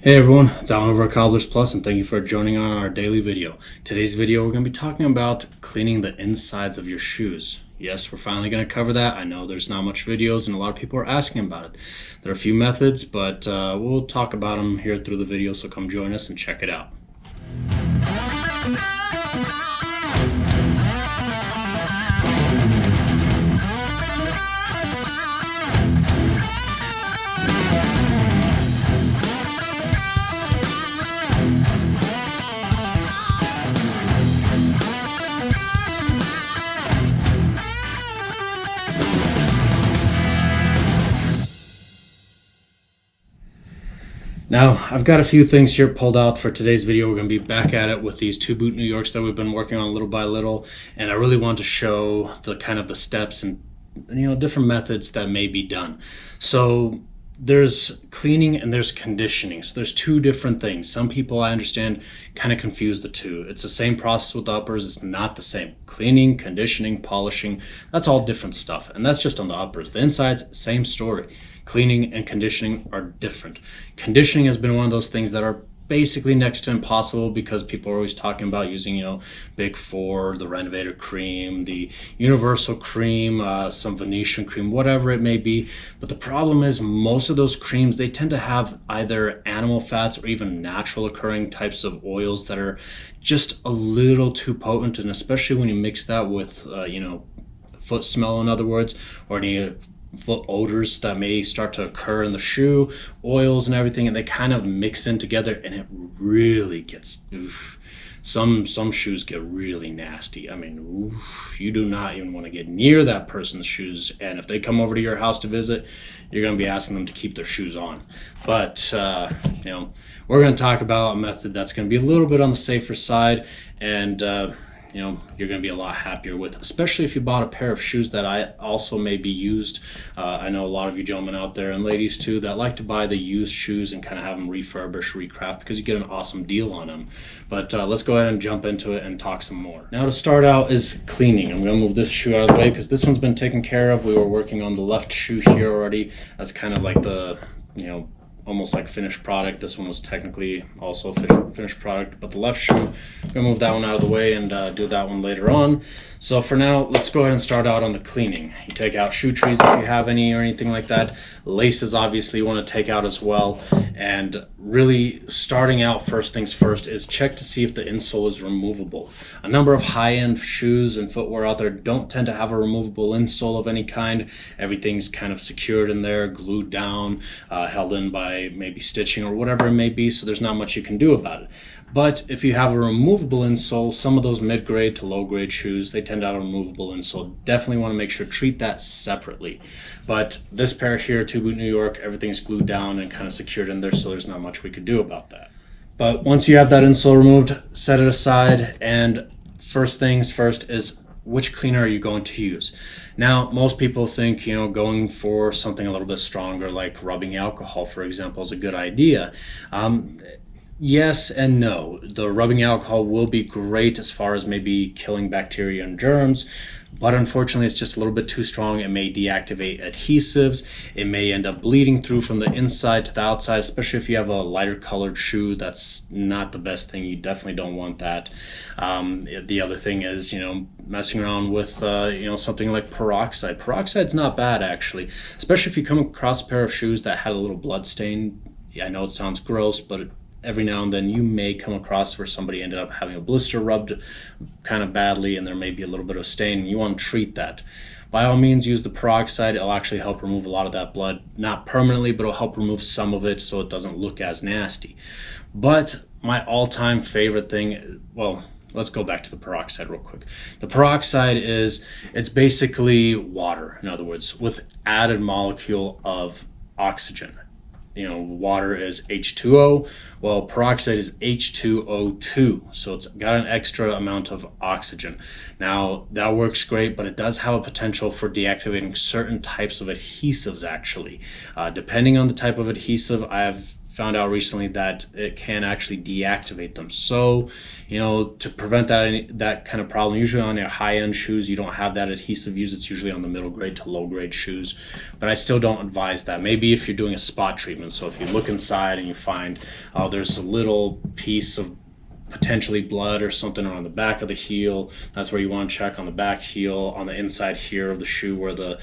Hey everyone, it's Anwar at Cobblers Plus, and thank you for joining on our daily video. Today's video we're going to be talking about cleaning the insides of your shoes. Yes, we're finally going to cover that. I know there's not much videos and a lot of people are asking about it. There are a few methods, but we'll talk about them here through the video, so come join us and check it out. Now, I've got a few things here pulled out for today's video. We're going to be back at it with these 2 boot New Yorks that we've been working on little by little, and I really want to show the steps and different methods that may be done. So there's cleaning and there's conditioning. So there's 2 different things. Some people, I understand, kind of confuse the 2. It's the same process with the uppers. It's not the same. Cleaning, conditioning, polishing, that's all different stuff, and that's just on the uppers. The insides, same story. Cleaning and conditioning are different. Conditioning has been one of those things that are basically next to impossible because people are always talking about using, Big 4, the Renovator cream, the Universal cream, some Venetian cream, whatever it may be. But the problem is most of those creams, they tend to have either animal fats or even natural occurring types of oils that are just a little too potent, and especially when you mix that with, foot smell, in other words, or any foot odors that may start to occur in the shoe, oils and everything, and they kind of mix in together, and it really gets some shoes get really nasty. I mean, you do not even want to get near that person's shoes, and if they come over to your house to visit, you're going to be asking them to keep their shoes on. But we're going to talk about a method that's going to be a little bit on the safer side, and you're going to be a lot happier with, especially if you bought a pair of shoes that I also may be used. I know a lot of you gentlemen out there, and ladies too, that like to buy the used shoes and kind of have them refurbished, recraft, because you get an awesome deal on them. But let's go ahead and jump into it and talk some more. Now, to start out is cleaning. I'm going to move this shoe out of the way because this one's been taken care of. We were working on the left shoe here already. That's kind of like the, almost like finished product. This one was technically also finished product, but the left shoe, I'm gonna move that one out of the way and do that one later on. So for now, let's go ahead and start out on the cleaning. You take out shoe trees if you have any or anything like that. Laces, obviously, you want to take out as well. And really starting out, first things first, is check to see if the insole is removable. A number of high-end shoes and footwear out there don't tend to have a removable insole of any kind. Everything's kind of secured in there, glued down, held in by maybe stitching or whatever it may be, so there's not much you can do about it. But if you have a removable insole, some of those mid-grade to low-grade shoes, they tend to have a removable insole. Definitely want to make sure treat that separately. But this pair here, 2 boot New York, everything's glued down and kind of secured in there, so there's not much we could do about that. But once you have that insole removed, set it aside, and first things first is which cleaner are you going to use? Now, most people think, going for something a little bit stronger, like rubbing alcohol, for example, is a good idea. Yes and no. The rubbing alcohol will be great as far as maybe killing bacteria and germs, but unfortunately it's just a little bit too strong. It may deactivate adhesives. It may end up bleeding through from the inside to the outside, especially if you have a lighter colored shoe. That's not the best thing. You definitely don't want that. The other thing is, messing around with, something like peroxide. Peroxide's not bad, actually, especially if you come across a pair of shoes that had a little blood stain. Yeah, I know it sounds gross, but every now and then you may come across where somebody ended up having a blister rubbed kind of badly, and there may be a little bit of stain, and you want to treat that. By all means, use the peroxide. It'll actually help remove a lot of that blood, not permanently, but it'll help remove some of it so it doesn't look as nasty. But my all-time favorite thing, well, let's go back to the peroxide real quick. The peroxide it's basically water, in other words, with added molecule of oxygen. Water is H2O, well, peroxide is H2O2, so it's got an extra amount of oxygen. Now, that works great, but it does have a potential for deactivating certain types of adhesives, actually. Depending on the type of adhesive, I have found out recently that it can actually deactivate them. So, you know, to prevent that kind of problem, usually on your high-end shoes, you don't have that adhesive used. It's usually on the middle grade to low grade shoes, but I still don't advise that. Maybe if you're doing a spot treatment, so if you look inside and you find, oh, there's a little piece of potentially blood or something on the back of the heel, that's where you want to check on the back heel, on the inside here of the shoe where the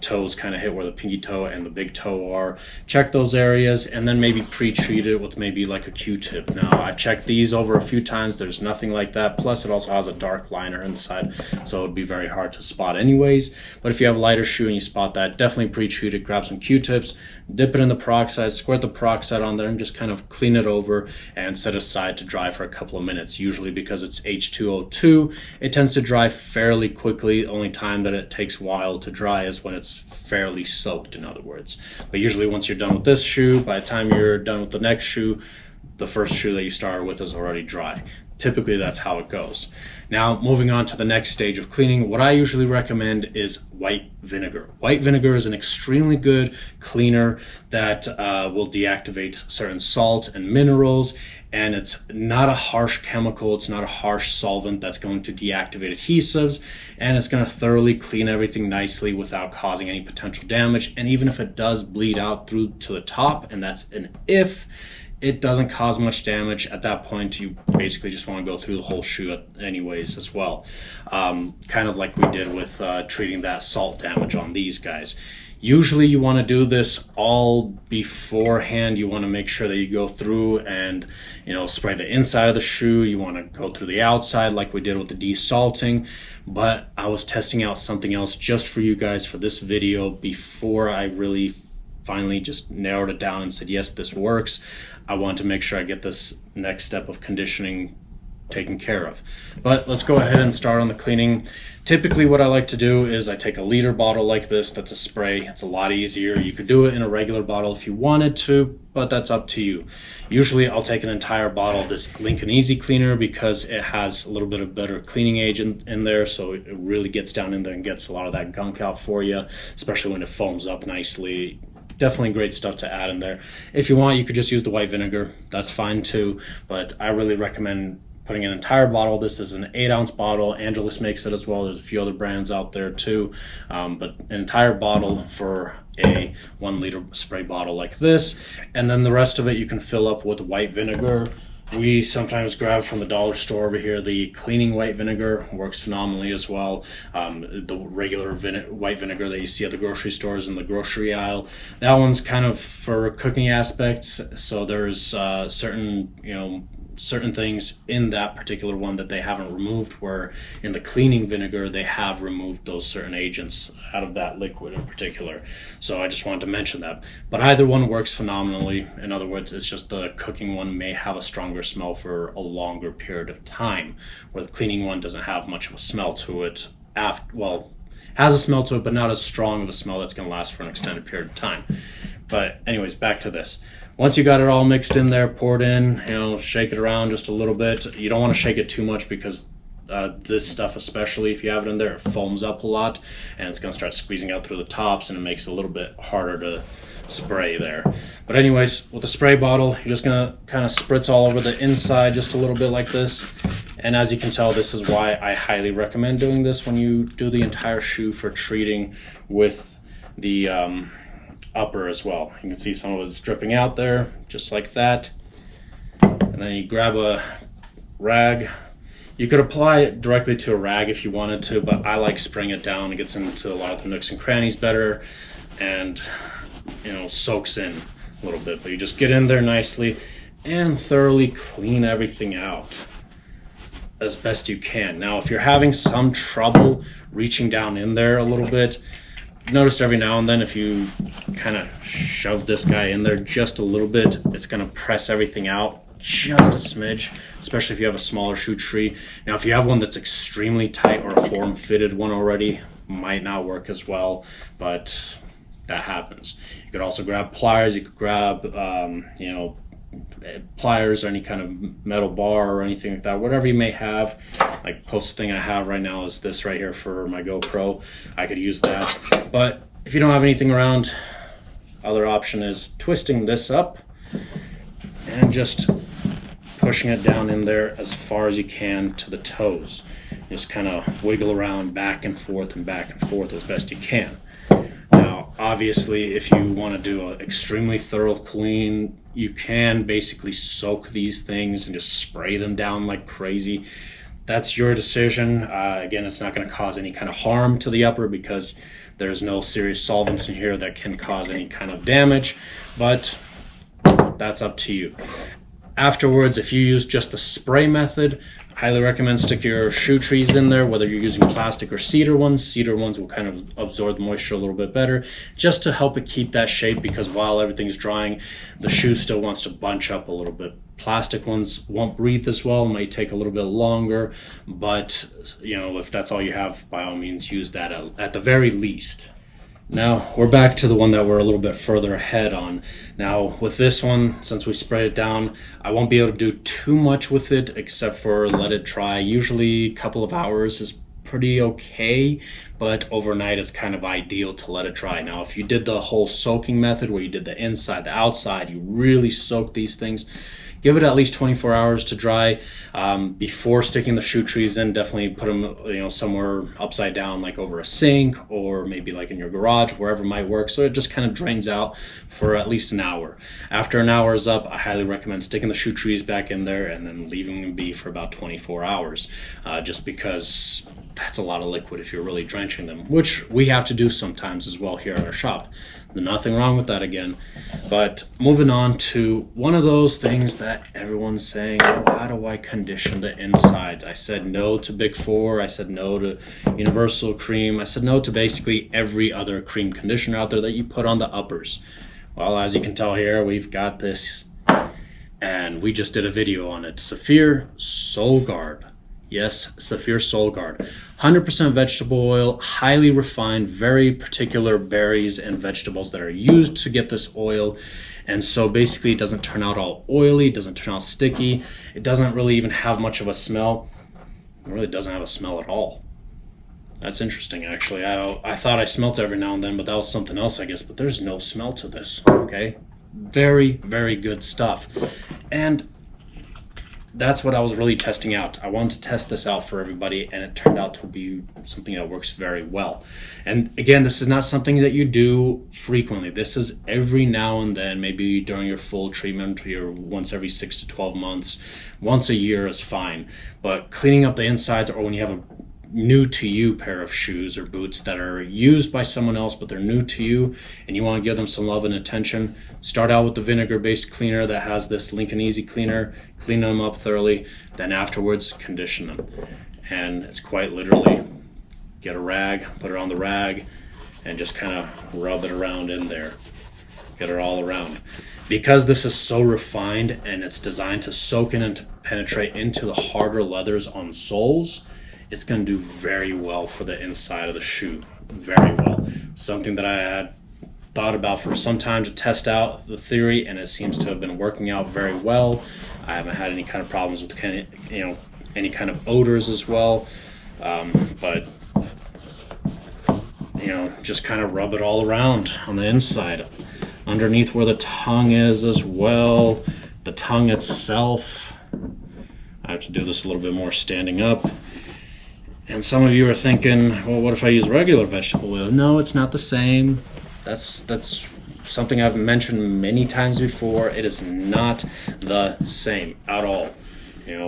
toes kind of hit, where the pinky toe and the big toe are. Check those areas and then maybe pre-treat it with maybe like a Q-tip. Now, I've checked these over a few times. There's nothing like that. Plus, it also has a dark liner inside, so it would be very hard to spot anyways. But if you have a lighter shoe and you spot that, definitely pre-treat it. Grab some Q-tips, dip it in the peroxide, squirt the peroxide on there, and just kind of clean it over and set aside to dry for a couple of minutes. Usually because it's H2O2, it tends to dry fairly quickly. The only time that it takes a while to dry is when it's fairly soaked, in other words. But usually once you're done with this shoe, by the time you're done with the next shoe, the first shoe that you started with is already dry. Typically that's how it goes. Now, moving on to the next stage of cleaning, what I usually recommend is white vinegar. White vinegar is an extremely good cleaner that will deactivate certain salts and minerals, and it's not a harsh chemical, it's not a harsh solvent that's going to deactivate adhesives, and it's going to thoroughly clean everything nicely without causing any potential damage. And even if it does bleed out through to the top, and that's an if, it doesn't cause much damage. At that point, you basically just want to go through the whole shoe anyways as well. Kind of like we did with treating that salt damage on these guys. Usually you want to do this all beforehand. You want to make sure that you go through and, you know, spray the inside of the shoe. You want to go through the outside like we did with the desalting. But I was testing out something else just for you guys for this video before I really finally just narrowed it down and said, yes, this works. I want to make sure I get this next step of conditioning taken care of. But let's go ahead and start on the cleaning. Typically what I like to do is I take a liter bottle like this, that's a spray. It's a lot easier. You could do it in a regular bottle if you wanted to, but that's up to you. Usually I'll take an entire bottle of this Lincoln Easy Cleaner because it has a little bit of better cleaning agent in there, so it really gets down in there and gets a lot of that gunk out for you, especially when it foams up nicely. Definitely great stuff to add in there. If you want, you could just use the white vinegar. That's fine too, but I really recommend putting an entire bottle. This is an 8-ounce bottle. Angelus makes it as well. There's a few other brands out there too, but an entire bottle for a 1 liter spray bottle like this. And then the rest of it you can fill up with white vinegar. We sometimes grab from the dollar store over here. The cleaning white vinegar works phenomenally as well. The regular white vinegar that you see at the grocery stores in the grocery aisle, that one's kind of for cooking aspects. So there's certain things in that particular one that they haven't removed, where in the cleaning vinegar they have removed those certain agents out of that liquid in particular. So I just wanted to mention that. But either one works phenomenally. In other words, it's just the cooking one may have a stronger smell for a longer period of time, where the cleaning one doesn't have much of a smell to it. Has a smell to it, but not as strong of a smell that's going to last for an extended period of time. But anyways, back to this. Once you got it all mixed in there, poured in, shake it around just a little bit. You don't want to shake it too much because this stuff, especially if you have it in there, it foams up a lot and it's going to start squeezing out through the tops, and it makes it a little bit harder to spray there. But anyways, with the spray bottle, you're just going to kind of spritz all over the inside just a little bit like this. And as you can tell, this is why I highly recommend doing this when you do the entire shoe for treating with the upper as well. You can see some of it's dripping out there just like that. And then you grab a rag. You could apply it directly to a rag if you wanted to, but I like spraying it down. It gets into a lot of the nooks and crannies better and soaks in a little bit. But you just get in there nicely and thoroughly clean everything out as best you can. Now, if you're having some trouble reaching down in there a little bit, noticed every now and then if you kind of shove this guy in there just a little bit, it's going to press everything out just a smidge, especially if you have a smaller shoe tree. Now, if you have one that's extremely tight or a form-fitted one already, might not work as well, but that happens. You could also grab pliers. You could grab pliers or any kind of metal bar or anything like that, whatever you may have. Like, closest thing I have right now is this right here for my GoPro. I could use that. But if you don't have anything around, other option is twisting this up and just pushing it down in there as far as you can to the toes. Just kind of wiggle around back and forth as best you can. Now, obviously, if you want to do an extremely thorough clean, you can basically soak these things and just spray them down like crazy. That's your decision. Again, it's not going to cause any kind of harm to the upper because there's no serious solvents in here that can cause any kind of damage, but that's up to you. Afterwards, if you use just the spray method, I highly recommend stick your shoe trees in there, whether you're using plastic or cedar ones. Cedar ones will kind of absorb the moisture a little bit better, just to help it keep that shape, because while everything's drying, the shoe still wants to bunch up a little bit. Plastic ones won't breathe as well, might take a little bit longer, but you know, if that's all you have, by all means use that at the very least. Now we're back to the one that we're a little bit further ahead on. Now with this one, since we sprayed it down, I won't be able to do too much with it except for let it dry. Usually a couple of hours is pretty okay, but overnight is kind of ideal to let it dry. Now if you did the whole soaking method where you did the inside, the outside, you really soak these things, give it at least 24 hours to dry before sticking the shoe trees in. Definitely put them, you know, somewhere upside down, like over a sink or maybe like in your garage, wherever might work, so it just kind of drains out for at least an hour. After an hour is up, I highly recommend sticking the shoe trees back in there and then leaving them be for about 24 hours, just because that's a lot of liquid if you're really drenching them, which we have to do sometimes as well here at our shop. Nothing wrong with that again. But moving on to one of those things that everyone's saying, oh, how do I condition the insides? I said no to Big Four, I said no to Universal Cream, I said no to basically every other cream conditioner out there that you put on the uppers. Well, as you can tell here, we've got this, and we just did a video on it. Saphir Soul Guard. Yes, Saphir Soul Guard. 100% vegetable oil, highly refined, very particular berries and vegetables that are used to get this oil. And so basically it doesn't turn out all oily, it doesn't turn out sticky, it doesn't really even have much of a smell. It really doesn't have a smell at all. That's interesting, actually. I thought I smelt it every now and then, but that was something else, I guess. But there's no smell to this, okay? Very, very good stuff. And that's what I was really testing out. I wanted to test this out for everybody, and it turned out to be something that works very well. And again, this is not something that you do frequently. This is every now and then, maybe during your full treatment, or once every 6 to 12 months. Once a year is fine. But cleaning up the insides, or when you have a new to you pair of shoes or boots that are used by someone else but they're new to you and you want to give them some love and attention, start out with the vinegar based cleaner that has this Lincoln Easy cleaner, clean them up thoroughly, then afterwards condition them. And it's quite literally get a rag, put it on the rag, and just kind of rub it around in there, get it all around. Because this is so refined and it's designed to soak in and to penetrate into the harder leathers on soles, it's going to do very well for the inside of the shoe. Very well. Something that I had thought about for some time to test out the theory, and it seems to have been working out very well. I haven't had any kind of problems with any kind of odors as well. But just kind of rub it all around on the inside, underneath where the tongue is as well. The tongue itself. I have to do this a little bit more standing up. And some of you are thinking, well, what if I use regular vegetable oil? No, it's not the same. That's something I've mentioned many times before. It is not the same at all,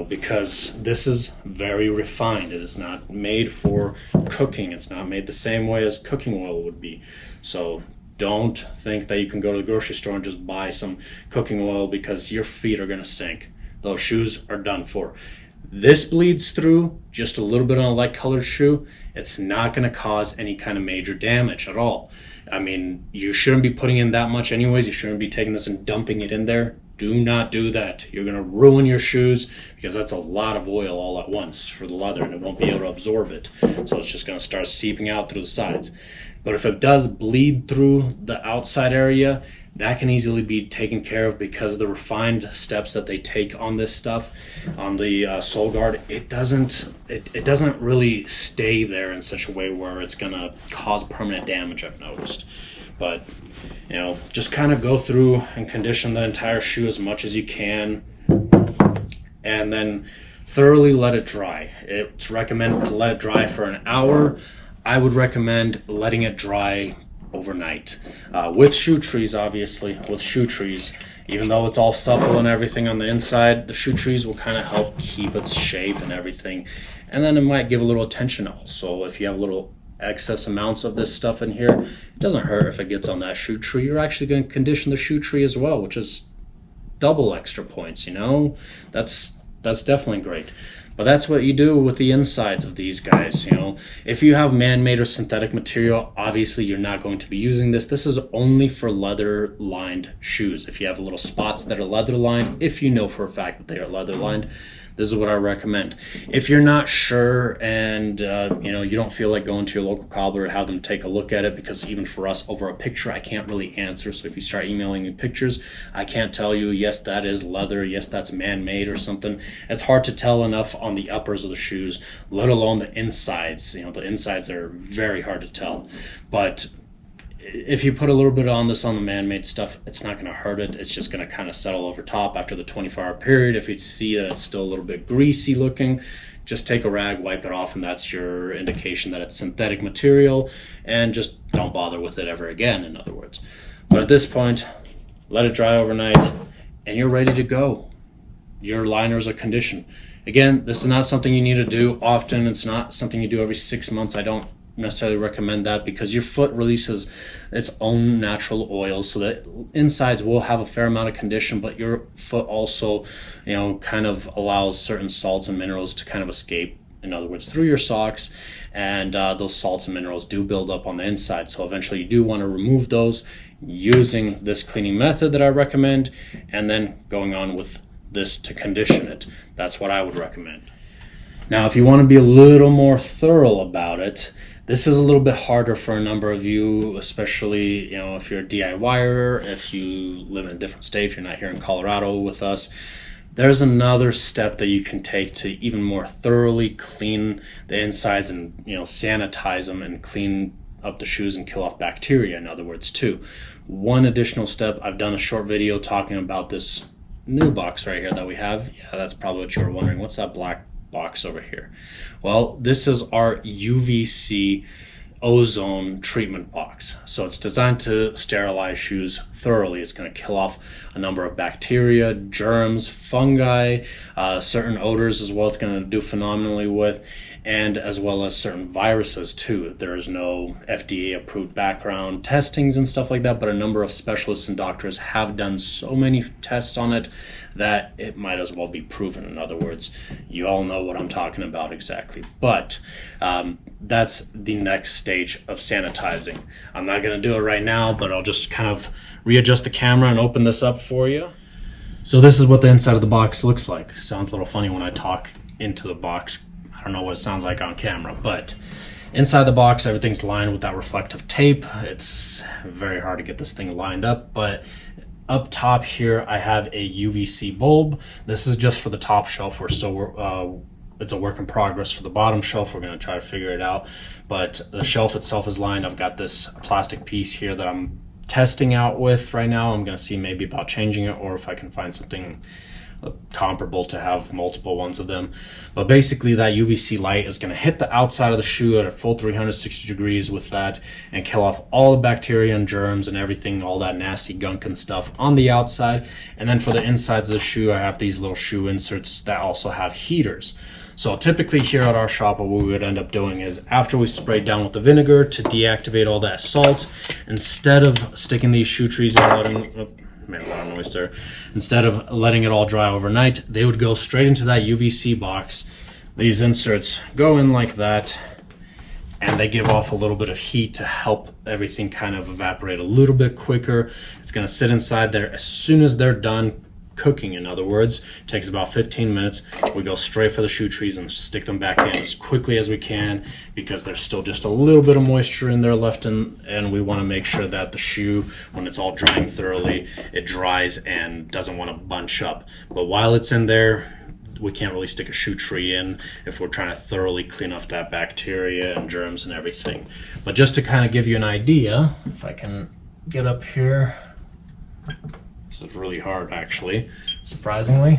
because this is very refined. It is not made for cooking. It's not made the same way as cooking oil would be. So don't think that you can go to the grocery store and just buy some cooking oil, because your feet are going to stink. Those shoes are done for. This bleeds through just a little bit on a light colored shoe. It's not going to cause any kind of major damage at all. I mean, you shouldn't be putting in that much anyways. You shouldn't be taking this and dumping it in there. Do not do that. You're going to ruin your shoes, because that's a lot of oil all at once for the leather, and it won't be able to absorb it. So it's just going to start seeping out through the sides. But if it does bleed through the outside area, that can easily be taken care of, because the refined steps that they take on this stuff, on the Soul Guard, it doesn't really stay there in such a way where it's going to cause permanent damage, I've noticed. But you know, just kind of go through and condition the entire shoe as much as you can, and then thoroughly let it dry. It's recommended to let it dry for an hour. I would recommend letting it dry overnight. With shoe trees, obviously, with shoe trees, even though it's all supple and everything on the inside, the shoe trees will kind of help keep its shape and everything. And then it might give a little attention also. If you have little excess amounts of this stuff in here, it doesn't hurt if it gets on that shoe tree. You're actually going to condition the shoe tree as well, which is double extra points, you know. That's definitely great. But that's what you do with the insides of these guys, you know. If you have man-made or synthetic material, obviously you're not going to be using this. This is only for leather-lined shoes. If you have little spots that are leather-lined, if you know for a fact that they are leather-lined, this is what I recommend. If you're not sure and you know, you don't feel like going to your local cobbler and have them take a look at it, because even for us over a picture I can't really answer. So if you start emailing me pictures, I can't tell you yes that is leather, yes that's man-made or something. It's hard to tell enough on the uppers of the shoes, let alone the insides. You know, the insides are very hard to tell. But if you put a little bit on this on the man-made stuff, it's not going to hurt it. It's just going to kind of settle over top after the 24-hour period. If you see that it's still a little bit greasy looking, just take a rag, wipe it off, and that's your indication that it's synthetic material, and just don't bother with it ever again, in other words. But at this point, let it dry overnight and you're ready to go. Your liners are conditioned. Again, this is not something you need to do often. It's not something you do every 6 months. I don't necessarily recommend that, because your foot releases its own natural oils, so that insides will have a fair amount of condition, but your foot also, you know, kind of allows certain salts and minerals to kind of escape, in other words, through your socks, and those salts and minerals do build up on the inside. So eventually you do want to remove those using this cleaning method that I recommend, and then going on with this to condition it. That's what I would recommend. Now, if you want to be a little more thorough about it, this is a little bit harder for a number of you, especially, you know, if you're a DIYer, if you live in a different state, if you're not here in Colorado with us. There's another step that you can take to even more thoroughly clean the insides and, you know, sanitize them and clean up the shoes and kill off bacteria, in other words, too. One additional step, I've done a short video talking about this new box right here that we have. Yeah, that's probably what you were wondering. What's that black box over here? Well, this is our UVC ozone treatment box. So it's designed to sterilize shoes thoroughly. It's going to kill off a number of bacteria, germs, fungi, certain odors as well. It's going to do phenomenally with, and as well as certain viruses too. There is no FDA approved background testings and stuff like that, but a number of specialists and doctors have done so many tests on it that it might as well be proven. In other words, you all know what I'm talking about exactly. But that's the next stage of sanitizing. I'm not going to do it right now, but I'll just kind of readjust the camera and open this up for you. So this is what the inside of the box looks like. Sounds a little funny when I talk into the box. I don't know what it sounds like on camera, but inside the box, everything's lined with that reflective tape. It's very hard to get this thing lined up, but up top here, I have a UVC bulb. This is just for the top shelf. We're still, it's a work in progress for the bottom shelf. We're gonna try to figure it out, but the shelf itself is lined. I've got this plastic piece here that I'm testing out with right now. I'm gonna see maybe about changing it, or if I can find something comparable to have multiple ones of them. But basically that UVC light is going to hit the outside of the shoe at a full 360 degrees with that and kill off all the bacteria and germs and everything, all that nasty gunk and stuff on the outside. And then for the insides of the shoe, I have these little shoe inserts that also have heaters. So typically here at our shop, what we would end up doing is, after we spray down with the vinegar to deactivate all that salt, instead of sticking these shoe trees and letting, made a lot of noise there. Instead of letting it all dry overnight, they would go straight into that UVC box. These inserts go in like that, and they give off a little bit of heat to help everything kind of evaporate a little bit quicker. It's going to sit inside there as soon as they're done cooking. In other words, it takes about 15 minutes. We go straight for the shoe trees and stick them back in as quickly as we can, because there's still just a little bit of moisture in there left, and we want to make sure that the shoe, when it's all drying thoroughly, it dries and doesn't want to bunch up. But while it's in there, we can't really stick a shoe tree in if we're trying to thoroughly clean off that bacteria and germs and everything. But just to kind of give you an idea, if I can get up here. This is really hard, actually, surprisingly.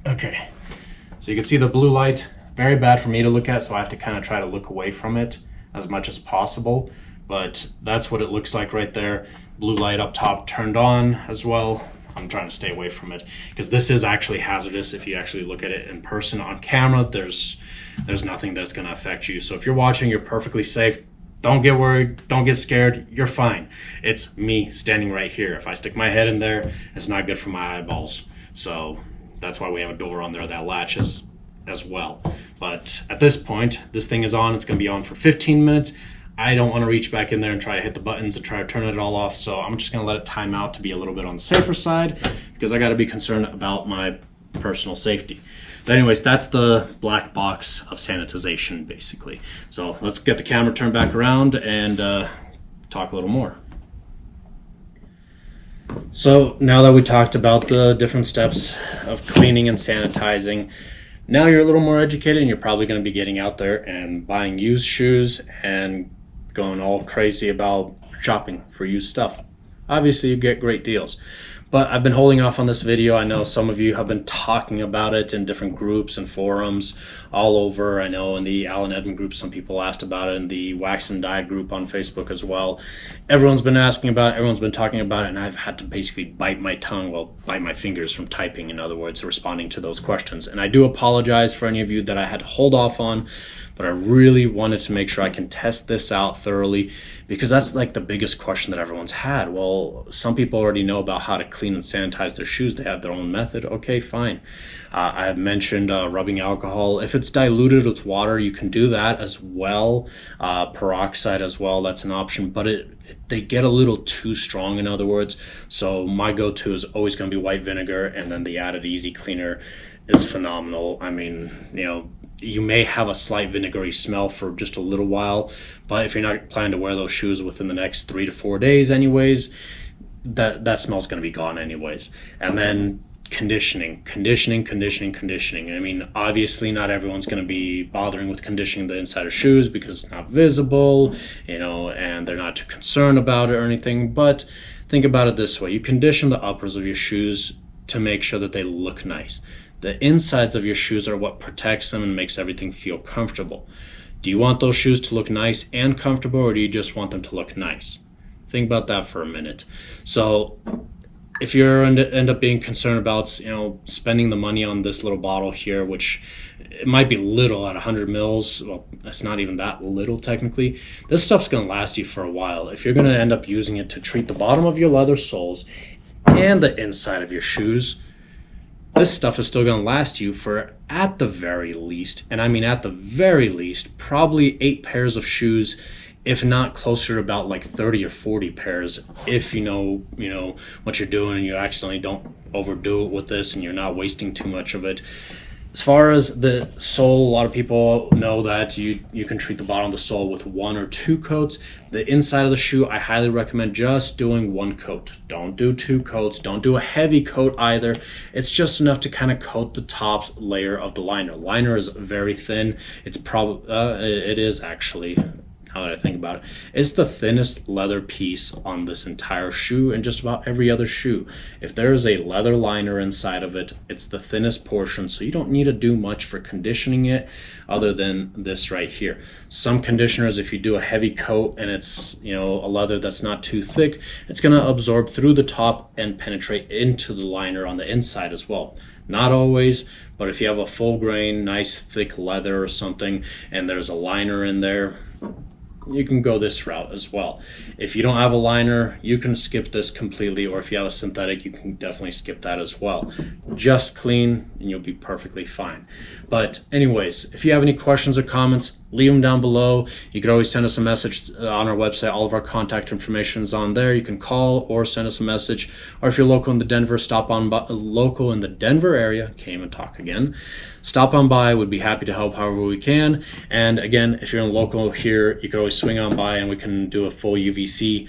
Okay, so you can see the blue light, very bad for me to look at, so I have to kind of try to look away from it as much as possible. But that's what it looks like right there. Blue light up top turned on as well. I'm trying to stay away from it because this is actually hazardous. If you actually look at it in person on camera, there's nothing that's going to affect you. So if you're watching, you're perfectly safe. Don't get worried, don't get scared, you're fine. It's me standing right here. If I stick my head in there, it's not good for my eyeballs. So that's why we have a door on there that latches as well. But at this point, this thing is on. It's going to be on for 15 minutes. I don't want to reach back in there and try to hit the buttons and try to turn it all off. So I'm just going to let it time out to be a little bit on the safer side because I got to be concerned about my personal safety. But anyways, that's the black box of sanitization, basically. So let's get the camera turned back around and talk a little more. So now that we talked about the different steps of cleaning and sanitizing, now you're a little more educated and you're probably going to be getting out there and buying used shoes and going all crazy about shopping for used stuff. Obviously you get great deals, but I've been holding off on this video. I know some of you have been talking about it in different groups and forums all over. I know in the Alan Edmond group some people asked about it, in the Wax and Dye group on Facebook as well. Everyone's been asking about it, everyone's been talking about it, and I've had to basically bite my tongue, well, bite my fingers from typing, in other words, responding to those questions. And I do apologize for any of you that I had to hold off on, but I really wanted to make sure I can test this out thoroughly because that's like the biggest question that everyone's had. Well, some people already know about how to clean and sanitize their shoes. They have their own method. Okay, fine. I have mentioned rubbing alcohol. If it's diluted with water, you can do that as well. Peroxide as well, that's an option, but they get a little too strong, in other words. So my go-to is always going to be white vinegar, and then the added easy cleaner is phenomenal. I mean, you know, you may have a slight vinegary smell for just a little while, but if you're not planning to wear those shoes within the next 3 to 4 days anyways, that smell's going to be gone anyways. And then conditioning. I mean, obviously not everyone's going to be bothering with conditioning the inside of shoes because it's not visible, you know, and they're not too concerned about it or anything. But think about it this way. You condition the uppers of your shoes to make sure that they look nice. The insides of your shoes are what protects them and makes everything feel comfortable. Do you want those shoes to look nice and comfortable, or do you just want them to look nice? Think about that for a minute. So if you end up being concerned about, you know, spending the money on this little bottle here, which it might be little at 100 mils, well, that's not even that little technically. This stuff's going to last you for a while. If you're going to end up using it to treat the bottom of your leather soles and the inside of your shoes, this stuff is still going to last you for, at the very least, and I mean at the very least, probably 8 pairs of shoes, if not closer to about like 30 or 40 pairs, if you know what you're doing and you accidentally don't overdo it with this and you're not wasting too much of it. As far as the sole, a lot of people know that you can treat the bottom of the sole with 1 or 2 coats. The inside of the shoe, I highly recommend just doing 1 coat. Don't do 2 coats. Don't do a heavy coat either. It's just enough to kind of coat the top layer of the liner. Liner is very thin. It's probably, it is actually, now that I think about it, it's the thinnest leather piece on this entire shoe and just about every other shoe. If there is a leather liner inside of it, it's the thinnest portion, so you don't need to do much for conditioning it other than this right here. Some conditioners, if you do a heavy coat and it's, you know, a leather that's not too thick, it's going to absorb through the top and penetrate into the liner on the inside as well. Not always, but if you have a full grain, nice thick leather or something and there's a liner in there, you can go this route as well. If you don't have a liner, you can skip this completely, or if you have a synthetic, you can definitely skip that as well. Just clean and you'll be perfectly fine. But anyways, if you have any questions or comments, leave them down below. You can always send us a message on our website. All of our contact information is on there. You can call or send us a message, or if you're local in the Denver, local in the Denver area, can't even talk again, stop on by. We'd be happy to help however we can. And again, if you're in local here, you can always swing on by and we can do a full UVC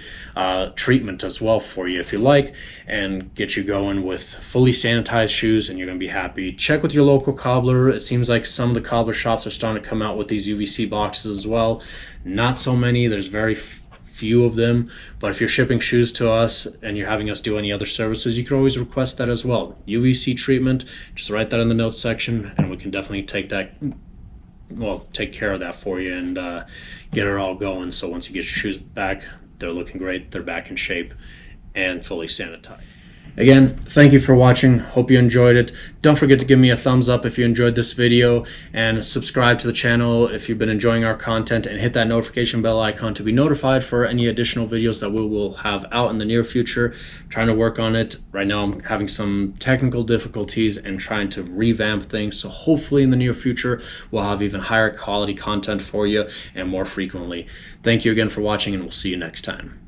treatment as well for you if you like, and get you going with fully sanitized shoes, and you're going to be happy. Check with your local cobbler. It seems like some of the cobbler shops are starting to come out with these UVC boxes as well. Not so many. There's very few of them. But if you're shipping shoes to us and you're having us do any other services, you can always request that as well. UVC treatment, just write that in the notes section and we can definitely take care of that for you and get it all going. So once you get your shoes back, they're looking great, they're back in shape and fully sanitized. Again, thank you for watching. Hope you enjoyed it. Don't forget to give me a thumbs up if you enjoyed this video, and subscribe to the channel if you've been enjoying our content, and hit that notification bell icon to be notified for any additional videos that we will have out in the near future. I'm trying to work on it. Right now I'm having some technical difficulties and trying to revamp things, so hopefully in the near future we'll have even higher quality content for you and more frequently. Thank you again for watching, and we'll see you next time.